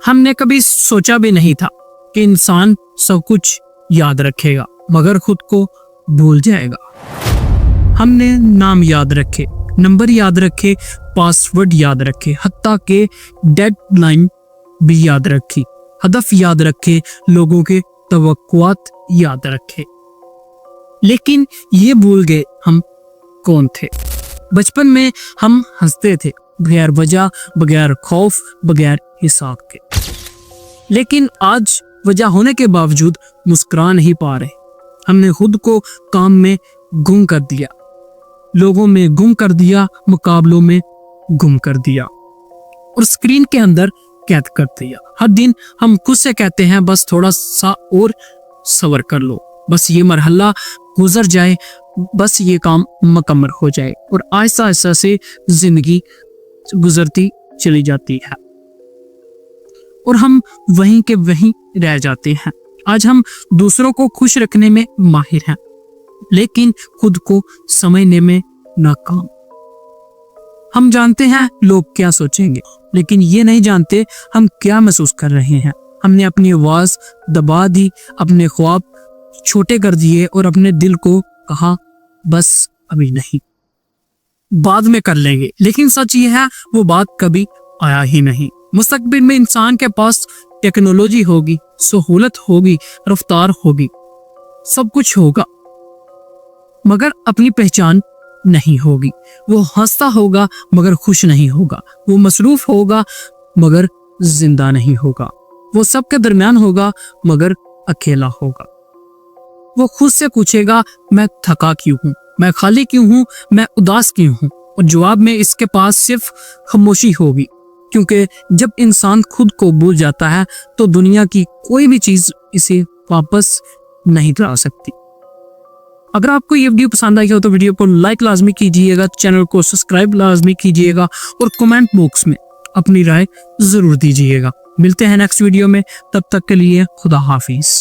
ہم نے کبھی سوچا بھی نہیں تھا کہ انسان سب کچھ یاد رکھے گا مگر خود کو بھول جائے گا۔ ہم نے نام یاد رکھے، نمبر یاد رکھے، پاسورڈ یاد رکھے، حتیٰ کہ ڈیڈ لائن بھی یاد رکھی، ہدف یاد رکھے، لوگوں کے توقعات یاد رکھے، لیکن یہ بھول گئے ہم کون تھے۔ بچپن میں ہم ہنستے تھے بغیر وجہ، بغیر خوف، بغیر حساب کے، لیکن آج وجہ ہونے کے باوجود مسکرا نہیں پا رہے۔ ہم نے خود کو کام میں گم کر دیا، لوگوں میں گم کر دیا، مقابلوں میں گم کر دیا، اور اسکرین کے اندر قید کر دیا۔ ہر دن ہم خود سے کہتے ہیں بس تھوڑا سا اور صبر کر لو، بس یہ مرحلہ گزر جائے، بس یہ کام مکمل ہو جائے، اور آہستہ آہستہ سے زندگی گزرتی چلی جاتی ہے اور ہم وہیں کے وہیں رہ جاتے ہیں۔ آج ہم دوسروں کو خوش رکھنے میں ماہر ہیں، لیکن خود کو سمجھنے میں ناکام۔ ہم جانتے ہیں لوگ کیا سوچیں گے، لیکن یہ نہیں جانتے ہم کیا محسوس کر رہے ہیں۔ ہم نے اپنی آواز دبا دی، اپنے خواب چھوٹے کر دیے، اور اپنے دل کو کہا بس ابھی نہیں، بعد میں کر لیں گے، لیکن سچ یہ ہے وہ بات کبھی آیا ہی نہیں۔ مستقبل میں انسان کے پاس ٹیکنالوجی ہوگی، سہولت ہوگی، رفتار ہوگی، سب کچھ ہوگا، مگر اپنی پہچان نہیں ہوگی۔ وہ ہنستا ہوگا مگر خوش نہیں ہوگا، وہ مصروف ہوگا مگر زندہ نہیں ہوگا، وہ سب کے درمیان ہوگا مگر اکیلا ہوگا۔ وہ خود سے پوچھے گا میں تھکا کیوں ہوں، میں خالی کیوں ہوں، میں اداس کیوں ہوں، اور جواب میں اس کے پاس صرف خاموشی ہوگی، کیونکہ جب انسان خود کو بھول جاتا ہے تو دنیا کی کوئی بھی چیز اسے واپس نہیں لا سکتی۔ اگر آپ کو یہ ویڈیو پسند آئی ہو تو ویڈیو کو لائک لازمی کیجیے گا، چینل کو سبسکرائب لازمی کیجیے گا، اور کمنٹ باکس میں اپنی رائے ضرور دیجیے گا۔ ملتے ہیں نیکسٹ ویڈیو میں، تب تک کے لیے خدا حافظ۔